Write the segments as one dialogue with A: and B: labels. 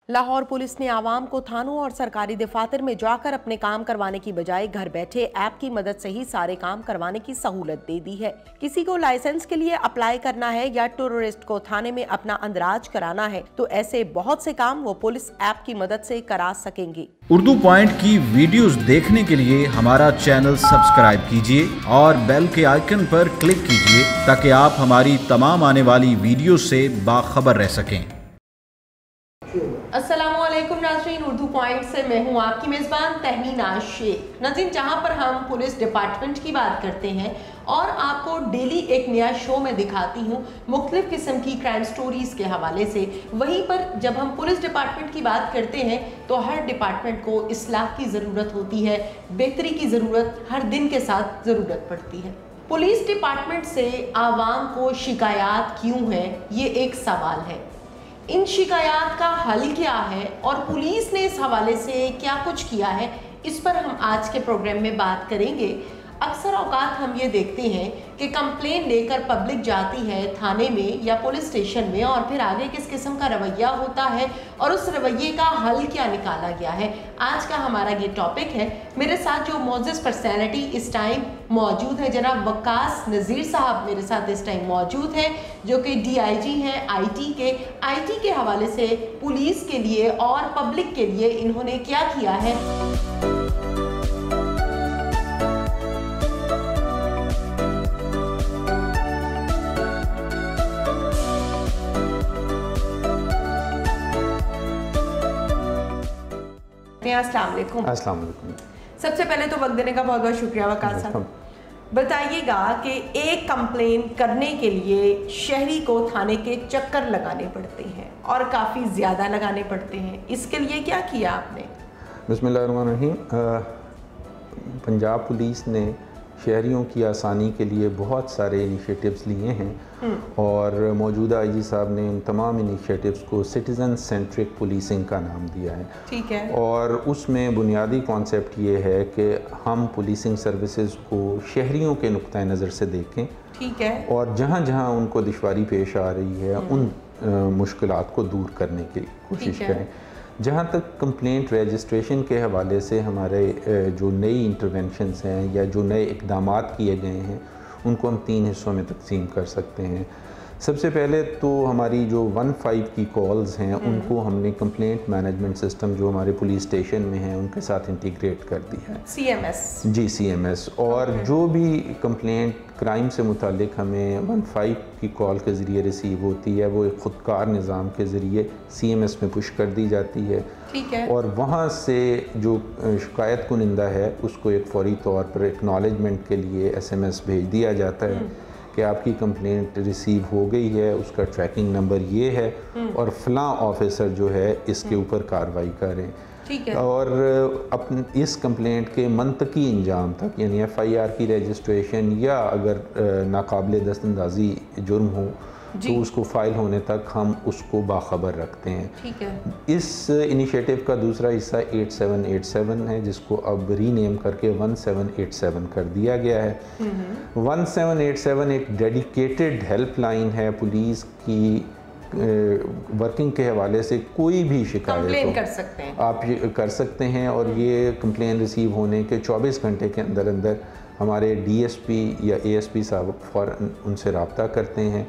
A: Lahore police ने आवाम को थानों और सरकारी दफातर में जाकर अपने काम करवाने की बजाय घर बैठे ऐप की मदद से ही सारे काम करवाने की सहूलत दे दी है। किसी को लाइसेंस के लिए अप्लाई करना है या टूरिस्ट को थाने में अपना अंदराज कराना है तो ऐसे बहुत से काम वो पुलिस ऐप की मदद से करा सकेंगे।
B: उर्दू पॉइंट की वीडियोस देखने के लिए हमारा चैनल सब्सक्राइब कीजिए और बेल के आइकन पर क्लिक कीजिए ताकि आप हमारी तमाम आने वाली वीडियो से बाखबर रह सकें।
A: अस्सलामुअलैकुम नाज़रीन, उर्दू पॉइंट से मैं हूं आपकी मेज़बान तहमीना शेख। नाज़रीन, जहां पर हम पुलिस डिपार्टमेंट की बात करते हैं और आपको डेली एक नया शो में दिखाती हूं मुख्तलिफ किस्म की क्राइम स्टोरीज के हवाले से, वहीं पर जब हम पुलिस डिपार्टमेंट की बात करते हैं तो हर डिपार्टमेंट को इस्लाह की ज़रूरत होती है, बेहतरी की ज़रूरत हर दिन के साथ ज़रूरत पड़ती है। पुलिस डिपार्टमेंट से आवाम को शिकायत क्यों है, ये एक सवाल है। इन शिकायत का हल क्या है और पुलिस ने इस हवाले से क्या कुछ किया है, इस पर हम आज के प्रोग्राम में बात करेंगे। अक्सर औकात हम ये देखते हैं कि कंप्लेन लेकर पब्लिक जाती है थाने में या पुलिस स्टेशन में और फिर आगे किस किस्म का रवैया होता है और उस रवैये का हल क्या निकाला गया है। आज का हमारा ये टॉपिक है। मेरे साथ जो मोअज़्ज़ज़ पर्सनैलिटी इस टाइम मौजूद है, जनाब वक्कास नज़ीर साहब मेरे साथ इस टाइम मौजूद हैं, जो कि DIG हैं IT के हवाले से पुलिस के लिए और पब्लिक के लिए इन्होंने क्या किया है। अस्सलाम वालेकुम।
C: अस्सलाम वालेकुम।
A: सबसे पहले तो वक्त देने का बहुत बहुत शुक्रिया वकास साहब। बताइएगा कि एक कंप्लेन करने के लिए शहरी को थाने के चक्कर लगाने पड़ते हैं और काफ़ी ज़्यादा लगाने पड़ते हैं, इसके लिए क्या किया आपने?
C: बिस्मिल्लाहिर्रहमानिर्रहीम। पंजाब पुलिस ने शहरियों की आसानी के लिए बहुत सारे इनिशिएटिव्स लिए हैं और मौजूदा IG साहब ने इन तमाम इनिशिएटिव्स को सिटीज़न सेंट्रिक पुलिसिंग का नाम दिया है।
A: ठीक है।
C: और उसमें बुनियादी कॉन्सेप्ट ये है कि हम पुलिसिंग सर्विसेज को शहरियों के नुक्ता नज़र से देखें।
A: ठीक है। और
C: जहाँ जहाँ उनको दुश्वारी पेश आ रही है उन मुश्किलात को दूर करने की कोशिश करें। जहाँ तक कंप्लेंट रजिस्ट्रेशन के हवाले से हमारे जो नई इंटरवेंशंस हैं या जो नए इक़दामात किए गए हैं उनको हम 3 हिस्सों में तकसीम कर सकते हैं। सबसे पहले तो हमारी जो 15 की कॉल्स हैं उनको हमने कंप्लेंट मैनेजमेंट सिस्टम जो हमारे पुलिस स्टेशन में हैं उनके साथ इंटीग्रेट कर दिया है।
A: CMS। जी,
C: CMS। और जो भी कंप्लेंट क्राइम से मुतालिक हमें 15 की कॉल के ज़रिए रिसीव होती है वो एक ख़ुदकार निज़ाम के ज़रिए CMS में पुश कर दी जाती है।
A: ठीक है।
C: और वहाँ से जो शिकायत कुनिंदा है उसको एक फ़ौरी तौर पर एक्नॉलेजमेंट के लिए SMS भेज दिया जाता है कि आपकी कंप्लेंट रिसीव हो गई है, उसका ट्रैकिंग नंबर ये है और फ़लाँ ऑफिसर जो है इसके ऊपर कार्रवाई करें।
A: ठीक है। और
C: इस कंप्लेंट के मंतकी इंजाम तक यानी FIR की रजिस्ट्रेशन या अगर नाकाबिले दस्तंदाजी जुर्म हो तो उसको फ़ाइल होने तक हम उसको बाखबर रखते हैं।
A: ठीक है।
C: इस इनिशिएटिव का दूसरा हिस्सा 8787 है जिसको अब रीनेम करके 1787 कर दिया गया है। 1787 एक डेडिकेटेड हेल्पलाइन है पुलिस की वर्किंग के हवाले से कोई भी शिकायत
A: कंप्लेन कर सकते हैं
C: आप कर सकते हैं और ये कंप्लेन रिसीव होने के 24 घंटे के अंदर अंदर हमारे DSP या ASP साहब फ़ौरन उनसे रब्ता करते हैं,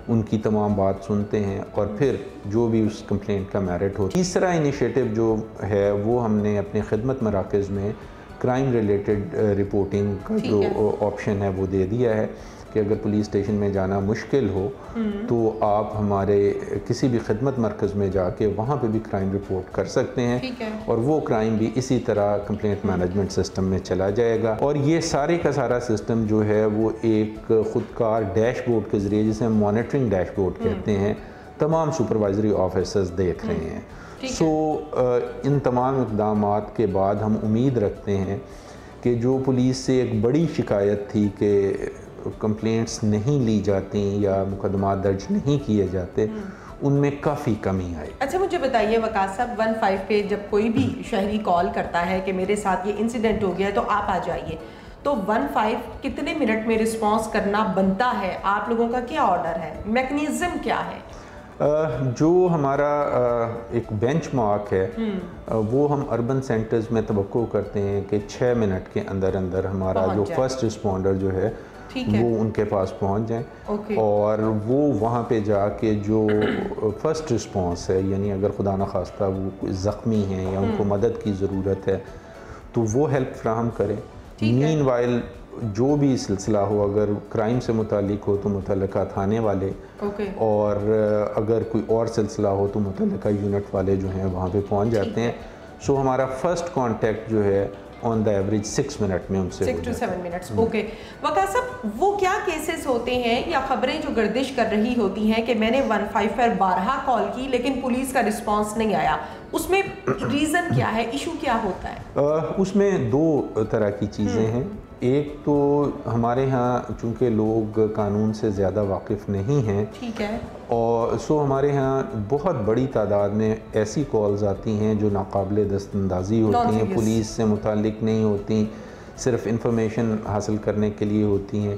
C: उनकी तमाम बात सुनते हैं और फिर जो भी उस कंप्लेंट का मेरिट हो। तीसरा इनिशिएटिव जो है वो हमने अपने खिदमत मराकज़ में क्राइम रिलेटेड रिपोर्टिंग का जो ऑप्शन है वो दे दिया है कि अगर पुलिस स्टेशन में जाना मुश्किल हो तो आप हमारे किसी भी खिदमत मरकज़ में जाके वहाँ पे भी क्राइम रिपोर्ट कर सकते हैं और वो क्राइम भी इसी तरह कंप्लेंट मैनेजमेंट सिस्टम में चला जाएगा। और ये सारे का सारा सिस्टम जो है वो एक ख़ुदकार डैशबोर्ड के ज़रिए जिसे हम मॉनिटरिंग डैशबोर्ड कहते हैं तमाम सुपरवाइजरी ऑफिसर्स देख रहे हैं। इन तमाम इक़दामात के बाद हम उम्मीद रखते हैं कि जो पुलिस से एक बड़ी शिकायत थी कि कंप्लेंट्स नहीं ली जाती या मुकदमा दर्ज नहीं किए जाते उनमें काफ़ी कमी आई।
A: अच्छा, मुझे बताइए वकास साहब, 15 पे जब कोई भी शहरी कॉल करता है कि मेरे साथ ये इंसिडेंट हो गया है तो आप आ जाइए, तो 15 कितने मिनट में रिस्पांस करना बनता है? आप लोगों का क्या ऑर्डर है, मैकेनिज्म क्या है?
C: جو ہمارا ایک بینچ مارک ہے وہ ہم اربن سینٹرز میں توقع کرتے ہیں کہ 6 منٹ کے اندر اندر ہمارا جو فرسٹ رسپونڈر جو ہے وہ ان کے پاس پہنچ جائیں، اور وہ وہاں پہ جا کے جو فرسٹ رسپانس ہے، یعنی اگر خدا نخواستہ وہ زخمی ہیں یا ان کو مدد کی ضرورت ہے تو وہ ہیلپ فراہم کریں۔ مین وائل جو بھی سلسلہ ہو، اگر کرائم سے متعلق ہو تو متعلقہ تھانے والے، اور اگر کوئی اور سلسلہ ہو تو متعلقہ یونٹ والے جو ہیں وہاں پہ پہنچ جاتے ہیں۔ سو ہمارا فرسٹ کانٹیکٹ جو ہے آن دا ایوریج 6 منٹ میں ان سے
A: 6 to 7 منٹس۔ اوکے وقاص صاحب، وہ کیا کیسز ہوتے ہیں یا خبریں جو گردش کر رہی ہوتی ہیں کہ میں نے 15 پر 12 کال کی لیکن پولیس کا رسپانس نہیں آیا، اس میں ریزن کیا ہے، ایشو کیا ہوتا ہے؟
C: اس میں 2 طرح کی چیزیں ہیں۔ ایک تو ہمارے ہاں چونکہ لوگ قانون سے زیادہ واقف نہیں ہیں،
A: ٹھیک ہے،
C: اور سو ہمارے ہاں بہت بڑی تعداد میں ایسی کالز آتی ہیں جو ناقابل دست اندازی ہوتی ہیں، پولیس سے متعلق نہیں ہوتی، صرف انفارمیشن حاصل کرنے کے لیے ہوتی ہیں۔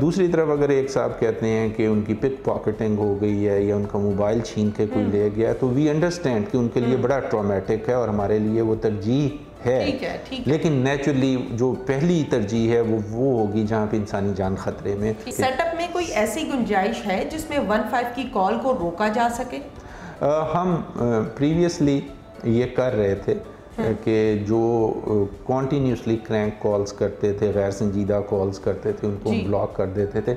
C: دوسری طرف اگر ایک صاحب کہتے ہیں کہ ان کی پک پاکٹنگ ہو گئی ہے یا ان کا موبائل چھین کے کوئی لے گیا، تو وی انڈرسٹینڈ کہ ان کے لیے بڑا ٹرامیٹک ہے اور ہمارے لیے وہ ترجیح ہے، لیکن نیچرلی جو پہلی ترجیح ہے وہ ہوگی جہاں پہ انسانی جان خطرے میں۔
A: سیٹ اپ میں کوئی ایسی گنجائش ہے جس میں 15 کی کال کو روکا جا سکے؟
C: ہم پریویسلی یہ کر رہے تھے کہ جو کنٹینیوسلی کرینک کالز کرتے تھے، غیر سنجیدہ کالز کرتے تھے، ان کو ہم بلاک کر دیتے تھے۔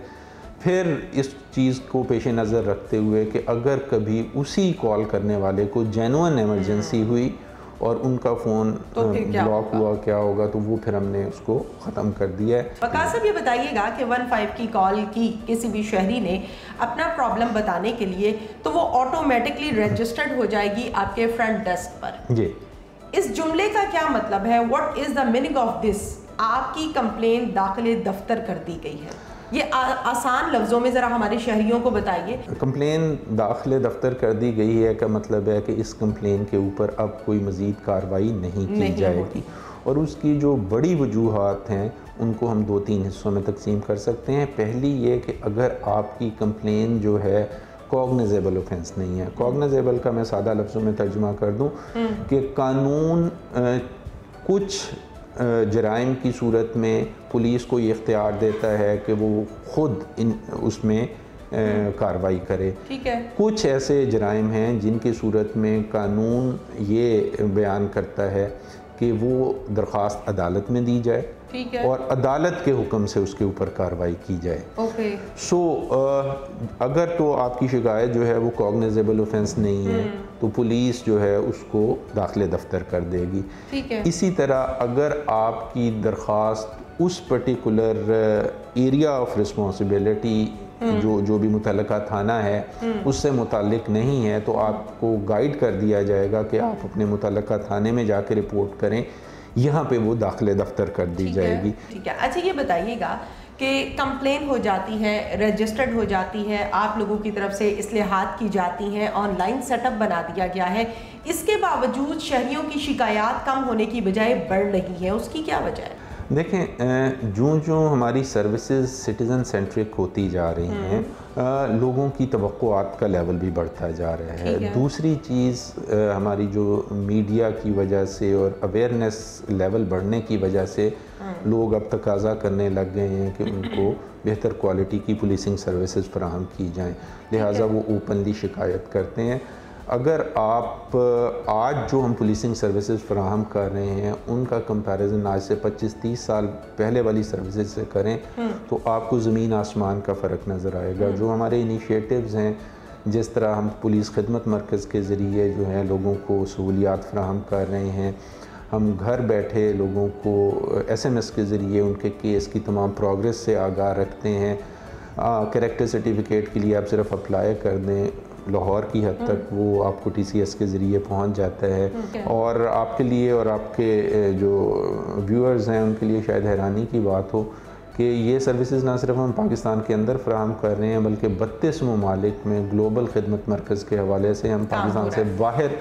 C: پھر اس چیز کو پیش نظر رکھتے ہوئے کہ اگر کبھی اسی کال کرنے والے کو جینوئن ایمرجنسی ہوئی اور ان کا فون بلاک ہوا، کیا ہوگا، تو وہ پھر ہم نے اس کو ختم کر دیا ہے۔
A: وقاص صاحب یہ بتائیے گا کہ 15 کی کال کی کسی بھی شہری نے اپنا پرابلم بتانے کے لیے تو وہ آٹومیٹکلی رجسٹرڈ ہو جائے گی آپ کے فرنٹ ڈیسک پر۔
C: جی،
A: اس جملے کا کیا مطلب ہے؟ What is the meaning of this? آپ کی کمپلین داخل دفتر کر دی گئی ہے، یہ آسان لفظوں میں ذرا ہمارے شہریوں کو بتائیے۔
C: کمپلین داخل دفتر کر دی گئی ہے کا مطلب ہے کہ اس کمپلین کے اوپر اب کوئی مزید کارروائی نہیں کی جائے گی، اور اس کی جو بڑی وجوہات ہیں ان کو ہم 2-3 حصوں میں تقسیم کر سکتے ہیں۔ پہلی یہ کہ اگر آپ کی کمپلین جو ہے کوگنیزیبل اوفینس نہیں ہے۔ کوگنیزیبل کا میں سادہ لفظوں میں ترجمہ کر دوں کہ قانون کچھ جرائم کی صورت میں پولیس کو یہ اختیار دیتا ہے کہ وہ خود اس میں کارروائی کرے۔
A: ٹھیک ہے،
C: کچھ ایسے جرائم ہیں جن کی صورت میں قانون یہ بیان کرتا ہے کہ وہ درخواست عدالت میں دی جائے اور عدالت کے حکم سے اس کے اوپر کارروائی کی جائے۔ سو اگر تو آپ کی شکایت جو ہے وہ کوگنیزیبل اوفینس نہیں ہے تو پولیس جو ہے اس کو داخل دفتر کر دے گی۔ اسی طرح اگر آپ کی درخواست اس پرٹیکولر ایریا آف رسپانسبلٹی جو بھی متعلقہ تھانہ ہے اس سے متعلق نہیں ہے تو آپ کو گائیڈ کر دیا جائے گا کہ آپ اپنے متعلقہ تھانے میں جا کے رپورٹ کریں، یہاں پہ وہ داخل دفتر کر دی جائے گی۔
A: ٹھیک ہے، اچھا یہ بتائیے گا کہ کمپلین ہو جاتی ہے، رجسٹرڈ ہو جاتی ہے، آپ لوگوں کی طرف سے اصلاحات کی جاتی ہیں، آن لائن سیٹ اپ بنا دیا گیا ہے، اس کے باوجود شہریوں کی شکایات کم ہونے کی بجائے بڑھ رہی ہیں، اس کی کیا وجہ ہے؟
C: دیکھیں، جو ہماری سروسز سٹیزن سینٹرک ہوتی جا رہی ہیں، لوگوں کی توقعات کا لیول بھی بڑھتا جا رہا ہے۔ دوسری چیز ہماری جو میڈیا کی وجہ سے اور اویئرنیس لیول بڑھنے کی وجہ سے لوگ اب تقاضا کرنے لگ گئے ہیں کہ ان کو بہتر کوالٹی کی پولیسنگ سروسز فراہم کی جائیں، لہٰذا وہ اوپنلی شکایت کرتے ہیں۔ اگر آپ آج جو ہم پولیسنگ سروسز فراہم کر رہے ہیں ان کا کمپیریزن آج سے 25-30 سال پہلے والی سروسز سے کریں تو آپ کو زمین آسمان کا فرق نظر آئے گا۔ جو ہمارے انیشیٹیوز ہیں، جس طرح ہم پولیس خدمت مرکز کے ذریعے جو ہے لوگوں کو سہولیات فراہم کر رہے ہیں، ہم گھر بیٹھے لوگوں کو SMS کے ذریعے ان کے کیس کی تمام پروگریس سے آگاہ رکھتے ہیں۔ کریکٹر سرٹیفکیٹ کے لیے آپ صرف اپلائی کر دیں، لاہور کی حد تک وہ آپ کو TCS کے ذریعے پہنچ جاتا ہے، اور آپ کے لیے اور آپ کے جو ویورز ہیں ان کے لیے شاید حیرانی کی بات ہو کہ یہ سروسز نہ صرف ہم پاکستان کے اندر فراہم کر رہے ہیں بلکہ 32 ممالک میں گلوبل خدمت مرکز کے حوالے سے ہم پاکستان سے باہر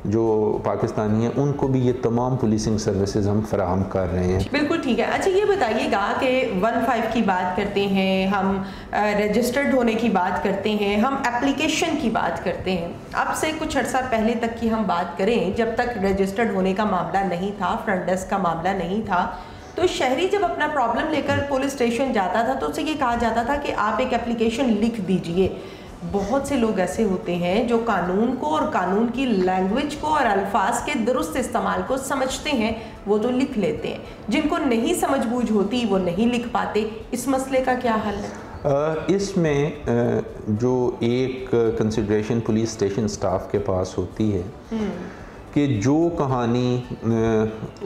C: जो पाकिस्तानी हैं उनको भी ये तमाम पुलिसिंग सर्विसेज हम फराहम कर रहे हैं।
A: बिल्कुल ठीक है। अच्छा ये बताइएगा कि 15 की बात करते हैं, हम रजिस्टर्ड होने की बात करते हैं, हम एप्लीकेशन की बात करते हैं। अब से कुछ अर्सा पहले तक की हम बात करें, जब तक रजिस्टर्ड होने का मामला नहीं था, फ्रंट डेस्क का मामला नहीं था, तो शहरी जब अपना प्रॉब्लम लेकर पुलिस स्टेशन जाता था तो उससे ये कहा जाता था कि आप एक एप्लीकेशन लिख दीजिए। बहुत से लोग ऐसे होते हैं जो कानून को और कानून की लैंग्वेज को और अल्फाज के दुरुस्त इस्तेमाल को समझते हैं, वो तो लिख लेते हैं। जिनको नहीं समझ बूझ होती वो नहीं लिख पाते। इस मसले का क्या हल है?
C: इसमें जो एक कंसिडरेशन पुलिस स्टेशन स्टाफ के पास होती है कि जो कहानी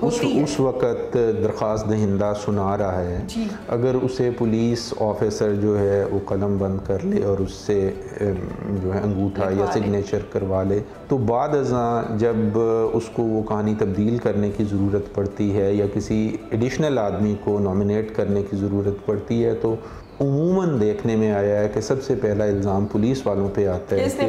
C: उस वक़्त दरख्वास्त दहिंदा सुना रहा है, अगर उसे पुलिस ऑफिसर जो है वो कलम बंद कर ले और उससे जो है अंगूठा या सिग्नेचर करवा ले, तो बाद अज़ां जब उसको वो कहानी तब्दील करने की ज़रूरत पड़ती है या किसी एडिशनल आदमी को नॉमिनेट करने की ज़रूरत पड़ती है, तो उमूमन देखने में आया है कि सबसे पहला इल्ज़ाम पुलिस वालों पे आता है
A: इसने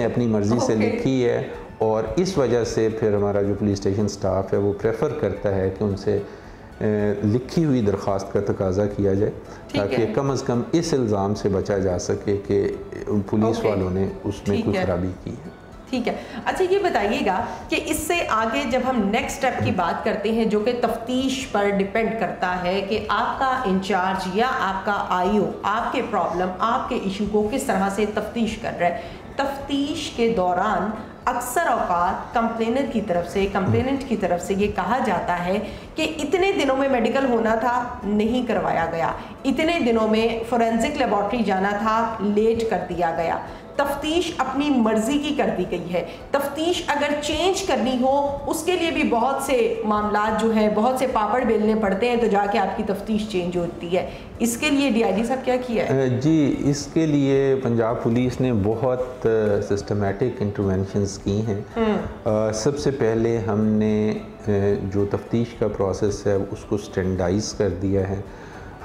A: अपनी मर्ज़ी से लिखी है।
C: और इस वजह से फिर हमारा जो पुलिस स्टेशन स्टाफ है वो प्रेफर करता है कि उनसे लिखी हुई दरख्वास्त का तकाजा किया जाए, ताकि कम अज़ कम इस इल्ज़ाम से बचा जा सके कि पुलिस वालों ने उसमें कोई खराबी की है।
A: ठीक है। अच्छा ये बताइएगा कि इससे आगे जब हम नेक्स्ट स्टेप की बात करते हैं, जो कि तफ्तीश पर डिपेंड करता है कि आपका इंचार्ज या आपका आईओ आपके प्रॉब्लम, आपके इशू को किस तरह से तफ्तीश कर रहा है। तफ्तीश के दौरान अक्सर औकात कंप्लेनेंट की तरफ से ये कहा जाता है कि इतने दिनों में मेडिकल होना था, नहीं करवाया गया, इतने दिनों में फोरेंसिक लेबॉर्ट्री जाना था, लेट कर दिया गया। तफ्तीश अपनी मर्जी की कर दी गई है। तफ्तीश अगर चेंज करनी हो उसके लिए भी बहुत से मामला जो है, बहुत से पापड़ बेलने पड़ते हैं, तो जाके आपकी तफ्तीश चेंज होती है। इसके लिए डीआईजी साहब क्या किया है?
C: जी, इसके लिए पंजाब पुलिस ने बहुत सिस्टमेटिक इंटरवेंशंस की हैं। सबसे पहले हमने जो तफ्तीश का प्रोसेस है उसको स्टैंडर्डाइज कर दिया है।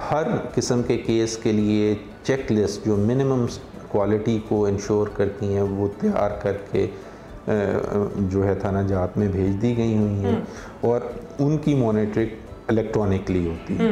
C: हर किस्म के केस के लिए चेक लिस्ट जो मिनिमम क्वालिटी को इंश्योर करती हैं वो तैयार करके जो है थाना जात में भेज दी गई हुई हैं, और उनकी मॉनिटरिंग इलेक्ट्रॉनिकली होती है।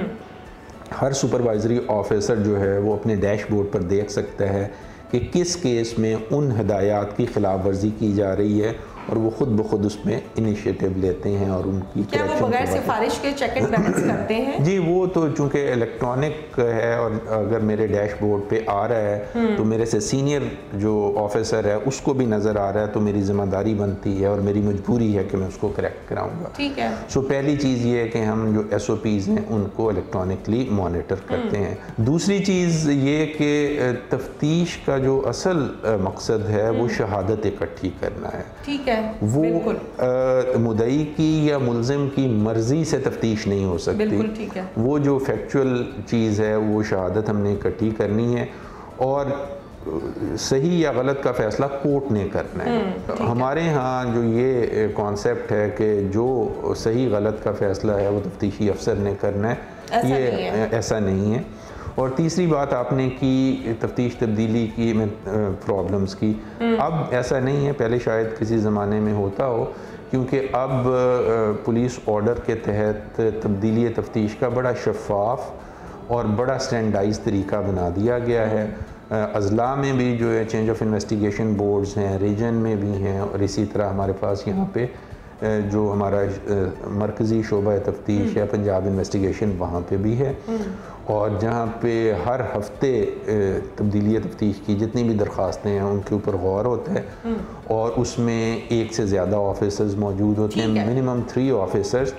C: हर सुपरवाइजरी ऑफिसर जो है वो अपने डैशबोर्ड पर देख सकता है कि किस केस में उन हिदायत की खिलाफ वर्जी की जा रही है, और वो खुद ब खुद उसमें इनिशिएटिव लेते हैं और उनकी
A: क्या वो बगैर सिफारिश के चेक एंड बैलेंस करते हैं? जी,
C: वो तो चूँकि इलेक्ट्रॉनिक है, और अगर मेरे डैशबोर्ड पे आ रहा है तो मेरे से सीनियर जो ऑफिसर है उसको भी नज़र आ रहा है, तो मेरी ज़िम्मेदारी बनती है और मेरी मजबूरी है कि मैं उसको करेक्ट कराऊँगा।
A: ठीक है।
C: सो पहली चीज़ ये है कि हम जो SOPs हैं उनको इलेक्ट्रॉनिकली मॉनिटर करते हैं। दूसरी चीज़ ये कि तफ्तीश का जो असल मकसद है वो शहादत इकट्ठी करना है।
A: ठीक है।
C: वो मुद्दई की या मुल्ज़िम की मर्जी से तफ्तीश नहीं हो सकती।
A: बिल्कुल ठीक है।
C: वो जो फैक्चुअल चीज़ है वो शहादत हमने इकट्ठी करनी है, और सही या गलत का फैसला कोर्ट ने करना है। हमारे यहाँ जो ये कॉन्सेप्ट है कि जो सही गलत का फैसला है वो तफ्तीशी अफसर ने करना है, ये ऐसा नहीं है। और तीसरी बात आपने की तफ्तीश तब्दीली की प्रॉब्लम्स की, अब ऐसा नहीं है, पहले शायद किसी ज़माने में होता हो, क्योंकि अब पुलिस ऑर्डर के तहत तब्दीली तफ्तीश का बड़ा शफाफ और बड़ा स्टैंडर्डाइज तरीका बना दिया गया है। अज़ला में भी जो है चेंज ऑफ इन्वेस्टिगेशन बोर्ड्स हैं, रीजन में भी हैं, और इसी तरह हमारे पास यहाँ पे जो हमारा मरकज़ी शोबा तफ्तीश है पंजाब इन्वेस्टिगेशन, वहाँ पे भी है। और जहाँ पे हर हफ्ते तब्दीली तफ्तीश की जितनी भी दरख्वास्तें हैं उनके ऊपर गौर होता है, और उसमें एक से ज़्यादा ऑफिसर्स मौजूद होते हैं, मिनिमम 3 ऑफिसर्स,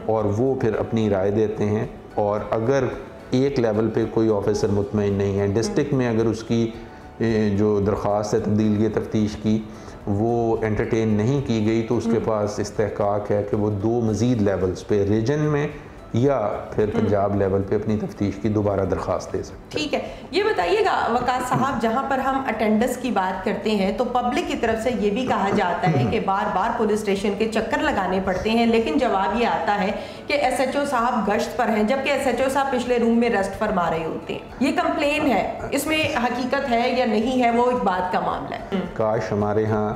C: और वो फिर अपनी राय देते हैं। और अगर एक लेवल पे कोई ऑफिसर मुतमईन नहीं है, डिस्ट्रिक्ट में अगर उसकी जो दरख्वास्त है तब्दीली तफ्तीश की वो एंटरटेन नहीं की गई, तो उसके पास इस्तेहकाक है कि वो 2 मज़ीद लेवल्स पे, रीजन में या फिर पंजाब लेवल पे, अपनी तफ्तीश की दोबारा दरख्वास्त दे सकते हैं।
A: ठीक है। ये बताइएगा वकास साहब, जहाँ पर हम अटेंडेंस की बात करते हैं तो पब्लिक की तरफ से ये भी कहा जाता है कि बार बार पुलिस स्टेशन के चक्कर लगाने पड़ते हैं, लेकिन जवाब ये आता है कि SHO साहब गश्त पर हैं, जबकि SHO साहब पिछले रूम में रेस्ट फरमा रहे होते हैं। ये कंप्लेन है, इसमें हकीकत है या नहीं है वो एक बात का मामला है।
C: काश हमारे यहाँ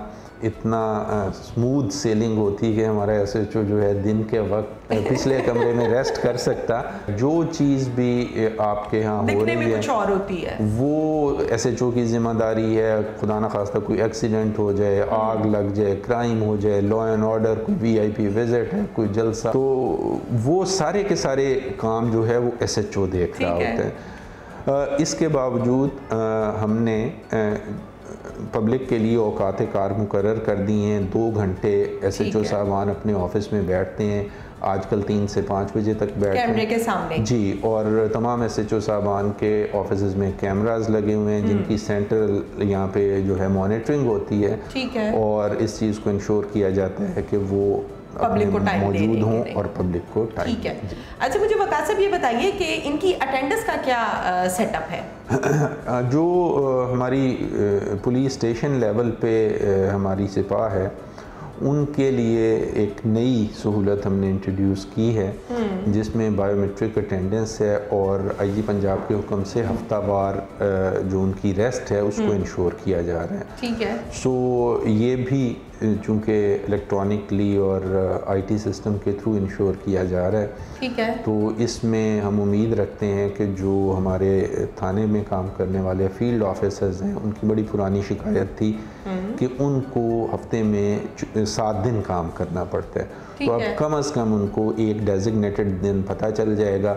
C: इतना स्मूथ सेलिंग होती कि हमारा SHO जो है दिन के वक्त पिछले कमरे में रेस्ट कर सकता। जो चीज़ भी आपके यहाँ हो रही है
A: कुछ और होती है, वो
C: SHO की ज़िम्मेदारी है। खुदा न खास्ता कोई एक्सीडेंट हो जाए, आग लग जाए, क्राइम हो जाए, लॉ एंड ऑर्डर, कोई VIP विज़िट है, कोई जलसा, तो वो सारे के सारे काम जो है वो SHO देख रहा होता है। इसके बावजूद हमने पब्लिक के लिए औकात कार मुकर्रर कर दी हैं। 2 घंटे SHO साहबान अपने ऑफिस में बैठते हैं, आजकल 3 से 5 बजे तक बैठते हैं
A: कैमरे के सामने
C: जी। और तमाम SHO साहबान के ऑफिस में कैमरास लगे हुए हैं जिनकी सेंट्रल यहाँ पे जो है मॉनिटरिंग होती है।
A: ठीक है।
C: और इस चीज़ को इंश्योर किया जाता है कि वो
A: पब्लिक को टाइम
C: मौजूद हों और पब्लिक को टाइम।
A: ठीक है। अच्छा, मुझे वक़ार साहब ये बताइए कि इनकी अटेंडेंस का क्या सेटअप है?
C: जो हमारी पुलिस स्टेशन लेवल पे हमारी सिपाह है, उनके लिए एक नई सहूलत हमने इंट्रोड्यूस की है जिसमें बायोमेट्रिक अटेंडेंस है और IG पंजाब के हुक्म से हफ्तावार जो उनकी रेस्ट है उसको इंश्योर किया जा रहा है।
A: ठीक है।
C: सो ये भी चूँकि इलेक्ट्रॉनिकली और IT सिस्टम के थ्रू इंश्योर किया जा रहा है।
A: ठीक है।
C: तो इसमें हम उम्मीद रखते हैं कि जो हमारे थाने में काम करने वाले फील्ड ऑफिसर्स हैं, उनकी बड़ी पुरानी शिकायत थी कि उनको हफ्ते में 7 दिन काम करना पड़ता है। तो अब कम से कम उनको एक डेजिग्नेटेड दिन पता चल जाएगा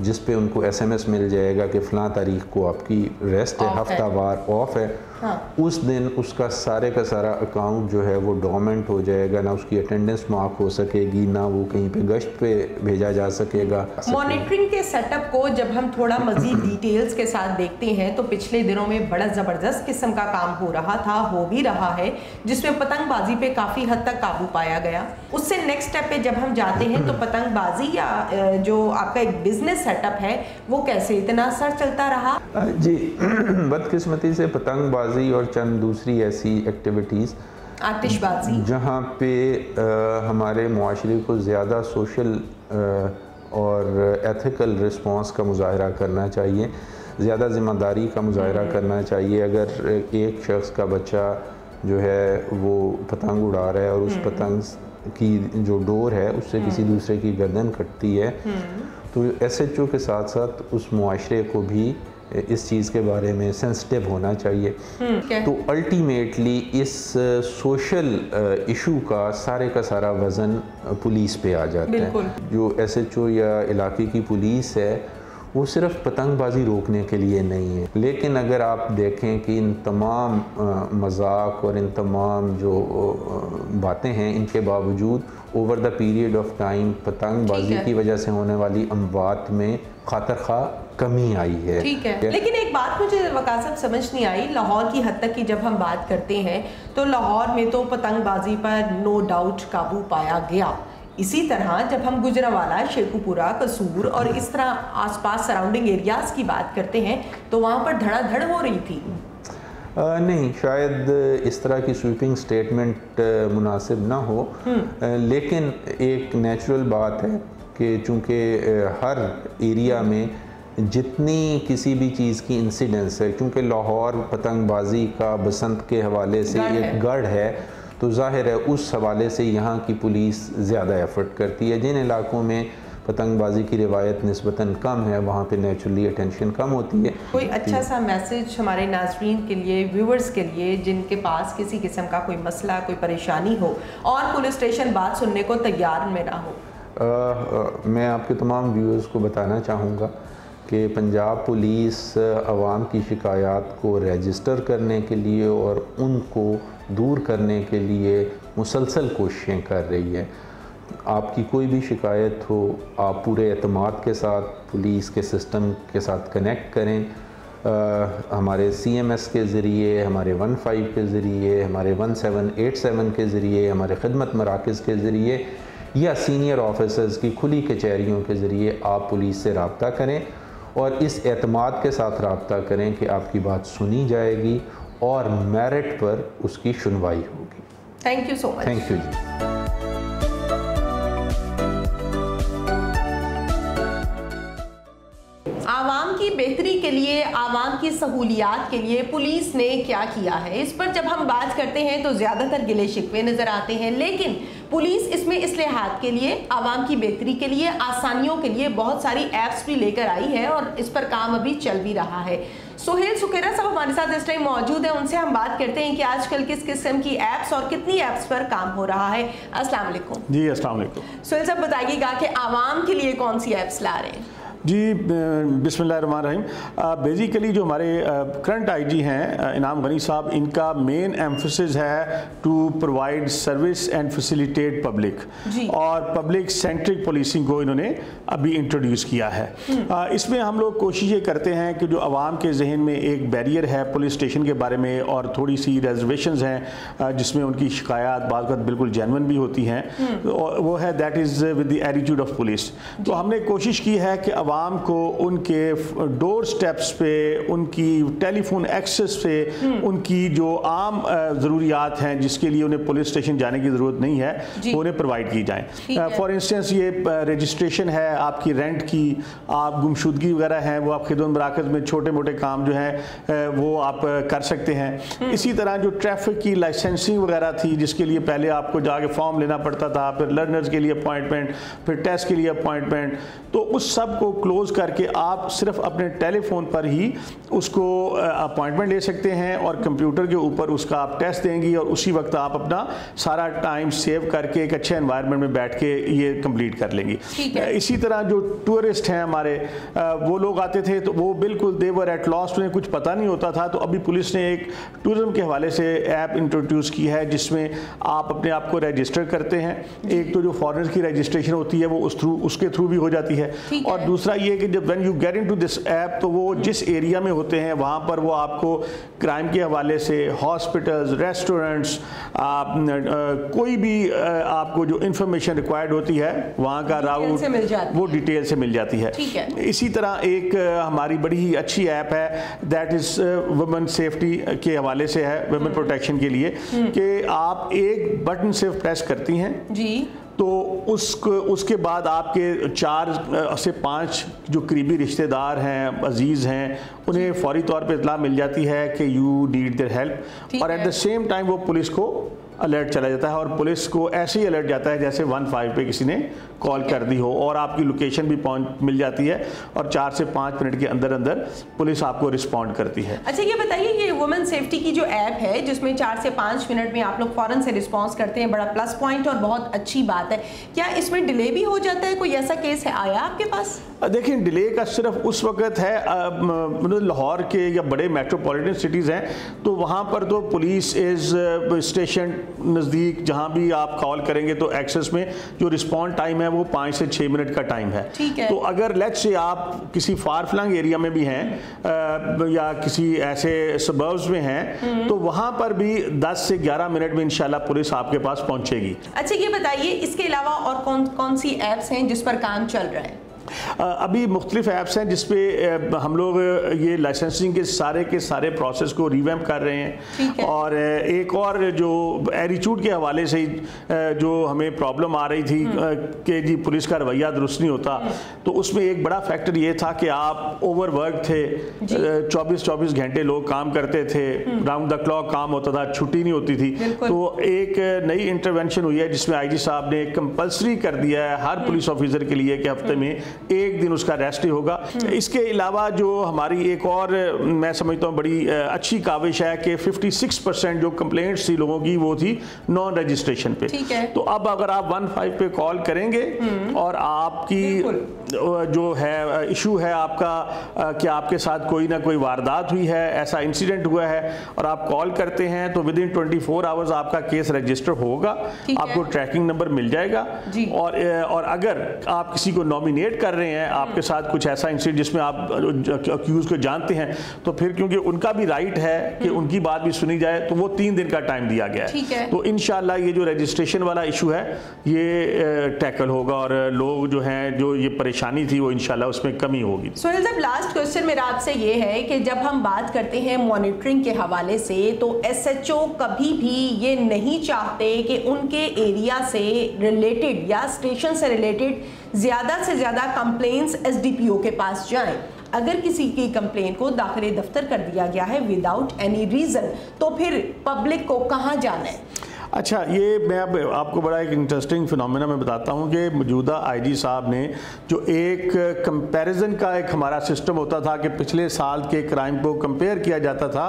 C: जिस पे उनको SMS मिल जाएगा कि फ़लाँ तारीख को आपकी रेस्ट है, हफ्तावार ऑफ है। हाँ। उस दिन उसका सारे का सारा अकाउंट जो है वो डोमेंट हो जाएगा, ना उसकी अटेंडेंस मार्क हो सकेगी, ना वो कहीं पे गश्त पे भेजा जा सकेगा।
A: मॉनिटरिंग के सेटअप को जब हम थोड़ा मजीद डिटेल्स के साथ देखते हैं तो पिछले दिनों में बड़ा ज़बरदस्त किस्म का काम हो रहा था, हो भी रहा है, जिसमें पतंगबाजी पे काफ़ी हद तक काबू पाया गया। उससे नेक्स्ट स्टेप पे जब हम जाते हैं तो पतंगबाजी या जो आपका एक बिजनेस सेटअप है वो कैसे इतना असर चलता रहा?
C: जी, बदकिस्मती से पतंगबाजी और चंद दूसरी ऐसी एक्टिविटीज़,
A: आतिशबाजी,
C: जहाँ पे हमारे मुआशरे को ज़्यादा सोशल और एथिकल रिस्पॉन्स का मुजाहरा करना चाहिए, ज़्यादा ज़िम्मेदारी का मुजाहरा करना चाहिए। अगर एक शख्स का बच्चा जो है वो पतंग उड़ा रहा है और उस पतंग की जो डोर है उससे किसी दूसरे की गर्दन कटती है, तो SHO के साथ साथ उस मुआशरे को भी इस चीज़ के बारे में सेंसिटिव होना चाहिए। तो अल्टीमेटली इस सोशल इशू का सारा वज़न पुलिस पे आ जाता है। जो SHO या इलाके की पुलिस है वो सिर्फ पतंगबाजी रोकने के लिए नहीं है, लेकिन अगर आप देखें कि इन तमाम मजाक और इन तमाम जो बातें हैं, इनके बावजूद over the period of time पतंगबाजी की वजह से होने वाली अमवात में खातर खा कमी आई है।
A: ठीक है। लेकिन एक बात मुझे वक़ार साहब समझ नहीं आई, लाहौर की हद तक की जब हम बात करते हैं तो लाहौर में तो पतंगबाजी पर नो डाउट काबू पाया गया। इसी तरह जब हम गुजरांवाला, शेखुपुरा, कसूर और इस तरह आसपास सराउंडिंग एरियाज़ की बात करते हैं तो वहाँ पर धड़ाधड़ हो रही थी।
C: नहीं, शायद इस तरह की स्वीपिंग स्टेटमेंट मुनासिब ना हो, लेकिन एक नेचुरल बात है कि चूँकि हर एरिया में जितनी किसी भी चीज़ की इंसिडेंस है, क्योंकि लाहौर पतंगबाजी का बसंत के हवाले से एक गढ़ है, तो ज़ाहिर है उस हवाले से यहाँ की पुलिस ज़्यादा एफर्ट करती है। जिन इलाकों में पतंगबाजी की रिवायत निस्बतन कम है वहाँ पे नेचुरली अटेंशन कम होती है।
A: कोई अच्छा सा मैसेज हमारे नाज़रीन के लिए, व्यूवर्स के लिए, जिनके पास किसी किस्म का कोई मसला, कोई परेशानी हो और पुलिस स्टेशन बात सुनने को तैयार में ना हो?
C: मैं आपके तमाम व्यूअर्स को बताना चाहूँगा कि पंजाब पुलिस आवाम की शिकायत को रजिस्टर करने के लिए और उनको दूर करने के लिए मुसलसल कोशिशें कर रही है। आपकी कोई भी शिकायत हो, आप पूरे एतमाद के साथ पुलिस के सिस्टम के साथ कनेक्ट करें। हमारे CMS के ज़रिए, हमारे 15 के ज़रिए, हमारे 1787 के ज़रिए, हमारे खिदमत मराकज़ के ज़रिए या सीनियर ऑफिसर्स की खुली कचहरियों के ज़रिए आप पुलिस से रब्ता करें और इस एतमाद के साथ रब्ता करें कि आपकी बात सुनी जाएगी और मेरिट पर उसकी सुनवाई होगी।
A: Thank you so much.
C: Thank you ji.
A: आप आवाम की बेहतरी के लिए, आवाम की सहूलियात के लिए पुलिस ने क्या किया है, इस पर जब हम बात करते हैं तो ज़्यादातर गिले शिकवे नज़र आते हैं, लेकिन पुलिस इसमें इस्लाहात के लिए, आवाम की बेहतरी के लिए, आसानियों के लिए बहुत सारी ऐप्स भी लेकर आई है और इस पर काम अभी चल भी रहा है। सोहेल सुकेरा साहब हमारे साथ इस टाइम मौजूद है, उनसे हम बात करते हैं कि आजकल किस किस्म की ऐप्स और कितनी ऐप्स पर काम हो रहा है। अस्सलाम वालेकुम।
D: जी अस्सलाम वालेकुम।
A: सोहेल साहब बताइएगा कि आवाम के लिए कौन सी ऐप्स ला रहे हैं?
D: जी बिस्मिल्लाहिर्रहमानिर्रहीम। बेसिकली जो हमारे करंट आईजी हैं इनाम गनी साहब, इनका मेन एम्फसिस है to provide service and facilitate public, और पब्लिक सेंट्रिक पुलिसिंग को इन्होंने अभी इंट्रोड्यूस किया है। इसमें हम लोग कोशिश ये करते हैं कि जो आवाम के जहन में एक बैरियर है पुलिस स्टेशन के बारे में और थोड़ी सी रिजर्वेशंस हैं जिसमें उनकी शिकायत बाद वक्त बिल्कुल जेन्युइन भी होती हैं, वो है that is with the attitude of police. तो हमने कोशिश की है कि आवाम को उनके डोर स्टेप्स पे, उनकी टेलीफोन एक्सेस पे, उनकी जो आम ज़रूरियात हैं जिसके लिए उन्हें पुलिस स्टेशन जाने की ज़रूरत नहीं है, वो उन्हें प्रोवाइड की जाएँ। फॉर इंस्टेंस ये रजिस्ट्रेशन है आपकी रेंट की, आप गुमशुदगी वगैरह हैं वो आप खिदमत मराकज़ में छोटे मोटे काम जो हैं वो आप कर सकते हैं। इसी तरह जो ट्रैफिक की लाइसेंसिंग वगैरह थी जिसके लिए पहले आपको जाके फॉर्म लेना पड़ता था, फिर लर्नर्स के लिए अपॉइंटमेंट, फिर टेस्ट के लिए अपॉइंटमेंट, तो उस सब को क्लोज करके आप सिर्फ अपने टेलीफोन पर ही उसको अपॉइंटमेंट ले सकते हैं और कंप्यूटर के ऊपर उसका आप टेस्ट देंगी और उसी वक्त आप अपना सारा टाइम सेव करके एक अच्छे एनवायरनमेंट में बैठ के ये कंप्लीट कर लेंगी। इसी तरह जो टूरिस्ट हैं हमारे, वो लोग आते थे तो वो बिल्कुल दे वर एट लॉस्ट, उन्हें कुछ पता नहीं होता था, तो अभी पुलिस ने एक टूरिज्म के हवाले से ऐप इंट्रोड्यूस की है जिसमें आप अपने आप को रजिस्टर करते हैं। एक तो जो फॉरेनर की रजिस्ट्रेशन होती है वो उसके थ्रू भी हो जाती है, और दूसरा ये कि जब when you get into this app तो वो जिस एरिया में होते हैं वहाँ पर वो आपको क्राइम के हवाले से हॉस्पिटल्स, रेस्टोरेंट्स, कोई भी आपको जो इंफॉर्मेशन रिक्वायर्ड होती है वहाँ का राउट वो डिटेल से मिल जाती है। इसी तरह एक हमारी बड़ी ही अच्छी ऐप है दैट इज़ वुमेन सेफ्टी के हवाले से है, वुमेन प्रोटेक्शन के लिए, कि आप एक बटन सिर्फ प्रेस करती हैं जी, तो उसके बाद आपके 4 से 5 जो करीबी रिश्तेदार हैं, अजीज़ हैं, उन्हें फौरी तौर पे इत्तला मिल जाती है कि यू नीड देयर हेल्प, और एट द सेम टाइम वो पुलिस को अलर्ट चला जाता है, और पुलिस को ऐसे ही अलर्ट जाता है जैसे 15 पे किसी ने कॉल कर दी हो, और आपकी लोकेशन भी मिल जाती है, और 4 से 5 मिनट के अंदर अंदर पुलिस आपको रिस्पॉन्ड करती है।
A: अच्छा ये बताइए, ये वुमेन सेफ्टी की जो ऐप है जिसमें 4 से 5 मिनट में आप लोग फौरन से रिस्पॉन्स करते हैं, बड़ा प्लस पॉइंट और बहुत अच्छी बात है। क्या इसमें डिले भी हो जाता है? कोई ऐसा केस है आया आपके पास?
D: देखिए डिले का सिर्फ उस वक्त है लाहौर के या बड़े मेट्रोपॉलिटन सिटीज़ हैं तो वहाँ पर तो पुलिस इज़ स्टेशन नज़दीक, जहाँ भी आप कॉल करेंगे तो एक्सेस में जो रिस्पॉन्ड टाइम है वो 5 से 6 मिनट का टाइम है। तो अगर लेट्स से आप किसी फार फ्लंग एरिया में भी हैं या किसी ऐसे सबर्ब्स में हैं तो वहाँ पर भी 10 से 11 मिनट में इंशाल्लाह पुलिस आपके पास पहुँचेगी।
A: अच्छा ये बताइए, इसके अलावा और कौन कौन सी ऐप्स हैं जिस पर काम चल रहा है?
D: अभी मुख्तलिफ ऐप्स हैं जिसपे हम लोग ये लाइसेंसिंग के सारे प्रोसेस को रिवैम्प कर रहे हैं, और एक और जो एटीट्यूड के हवाले से जो हमें प्रॉब्लम आ रही थी कि जी पुलिस का रवैया दुरुस्त नहीं होता, तो उसमें एक बड़ा फैक्टर ये था कि आप ओवरवर्क थे, 24 घंटे लोग काम करते थे, राउंड द क्लॉक काम होता था, छुट्टी नहीं होती थी। तो एक नई इंटरवेंशन हुई है जिसमें आईजी साहब ने कंपल्सरी कर दिया है हर पुलिस ऑफिसर के लिए कि हफ्ते में एक दिन उसका रेस्ट ही होगा। इसके अलावा जो हमारी एक और मैं समझता हूँ बड़ी अच्छी काविश है कि 56% जो कंप्लेंट्स थी लोगों की वो थी नॉन रजिस्ट्रेशन पे। तो अब अगर आप 15 पे कॉल करेंगे और आपकी जो है इशू है आपका कि आपके साथ कोई ना कोई वारदात हुई है, ऐसा इंसिडेंट हुआ है और आप कॉल करते हैं तो विद इन 24 आवर्स आपका केस रजिस्टर होगा, आपको ट्रैकिंग नंबर मिल जाएगा। और अगर आप किसी को नॉमिनेट कर रहे हैं, आपके साथ कुछ ऐसा इंसिडेंट जिसमें आप अक्यूज को जानते हैं, तो फिर क्योंकि उनका भी राइट है कि उनकी बात भी सुनी जाए, तो वो 3 दिन का टाइम दिया गया है। तो इंशाल्लाह ये जो रजिस्ट्रेशन वाला इशू है ये टैकल होगा और लोग जो हैं जो ये परेशानी थी वो इंशाल्लाह उसमें कमी होगी।
A: सोहेल साहब लास्ट क्वेश्चन मेरा आपसे ये है कि जब हम बात करते हैं मॉनिटरिंग के हवाले से तो SHO कभी भी ये नहीं चाहते कि उनके एरिया से रिलेटेड या स्टेशन से रिलेटेड ज़्यादा से ज़्यादा कंप्लेंट्स SDPO के पास जाएं। अगर किसी की कंप्लेंट को दाखिले दफ्तर कर दिया गया है विदाउट एनी रीज़न, तो फिर पब्लिक को कहाँ जाना है?
D: अच्छा, ये मैं अब आपको बड़ा एक इंटरेस्टिंग फिनोमेना मैं बताता हूँ कि मौजूदा आईजी साहब ने जो एक कंपैरिजन का एक हमारा सिस्टम होता था कि पिछले साल के क्राइम को कंपेयर किया जाता था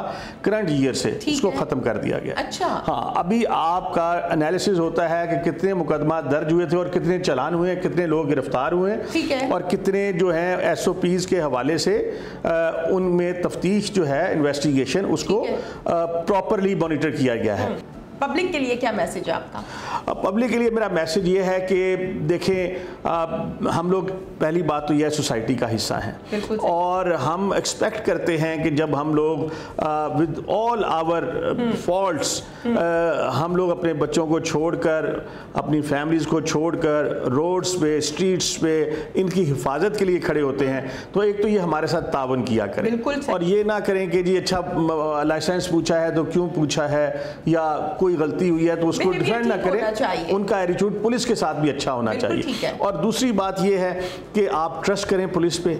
D: करंट ईयर से, उसको ख़त्म कर दिया गया।
A: अच्छा।
D: हाँ, अभी आपका एनालिसिस होता है कि कितने मुकदमा दर्ज हुए थे और कितने चालान हुए, कितने लोग गिरफ्तार हुए और कितने जो है SOPs के हवाले से उनमें तफ्तीश जो है इन्वेस्टिगेशन उसको प्रॉपरली मॉनिटर किया गया है।
A: पब्लिक के लिए क्या मैसेज है आपका?
D: पब्लिक के लिए मेरा मैसेज ये है कि देखें, हम लोग पहली बात तो यह सोसाइटी का हिस्सा हैं और हम एक्सपेक्ट करते हैं कि जब हम लोग विद ऑल आवर फॉल्ट्स हम लोग अपने बच्चों को छोड़कर, अपनी फैमिलीज़ को छोड़कर रोड्स पे, स्ट्रीट्स पे इनकी हिफाजत के लिए खड़े होते हैं, तो एक तो ये हमारे साथ तावन किया करें और ये ना करें कि जी अच्छा लाइसेंस पूछा है तो क्यों पूछा है, या कोई गलती हुई है तो उसको डिफेंड ना करें। उनका एटीट्यूड पुलिस के साथ भी अच्छा होना चाहिए। और दूसरी बात ये है कि आप ट्रस्ट करें पुलिस पे,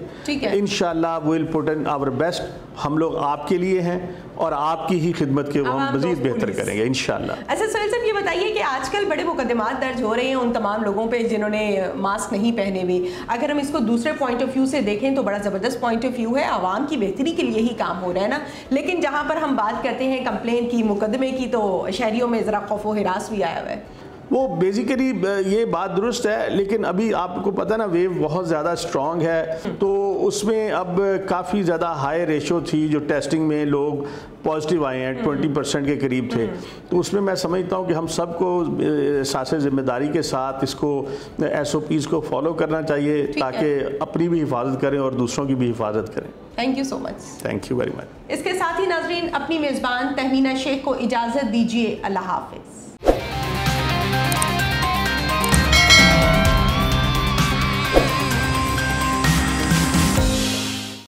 D: इंशाल्लाह we will put in our best. हम लोग आपके लिए हैं और आपकी ही खिदमत के हम मजीद बेहतर करेंगे इंशाल्लाह।
A: अच्छा सोहेल साहब, ये बताइए कि आजकल बड़े मुकदमात दर्ज हो रहे हैं उन तमाम लोगों पे जिन्होंने मास्क नहीं पहने हुए। अगर हम इसको दूसरे पॉइंट ऑफ व्यू से देखें तो बड़ा ज़बरदस्त पॉइंट ऑफ व्यू है, आवाम की बेहतरी के लिए ही काम हो रहा है ना। लेकिन जहाँ पर हम बात करते हैं कंप्लेंट की, मुकदमे की, तो शहरियों में ज़रा खौफ व हिरास भी आया हुआ है।
D: वो बेसिकली ये बात दुरुस्त है, लेकिन अभी आपको पता ना वेव बहुत ज़्यादा स्ट्रॉन्ग है, तो उसमें अब काफ़ी ज़्यादा हाई रेशो थी जो टेस्टिंग में लोग पॉजिटिव आए हैं, 20% के करीब थे। तो उसमें मैं समझता हूँ कि हम सबको एहसास ज़िम्मेदारी के साथ इसको SOPs को फॉलो करना चाहिए ताकि अपनी भी हिफाजत करें और दूसरों की भी हिफाजत करें।
A: Thank you so much.
D: Thank you very much.
A: इसके साथ ही नाजरीन, अपनी मेज़बान तहमीना शेख को इजाज़त दीजिए। अल्लाह हाफिज़।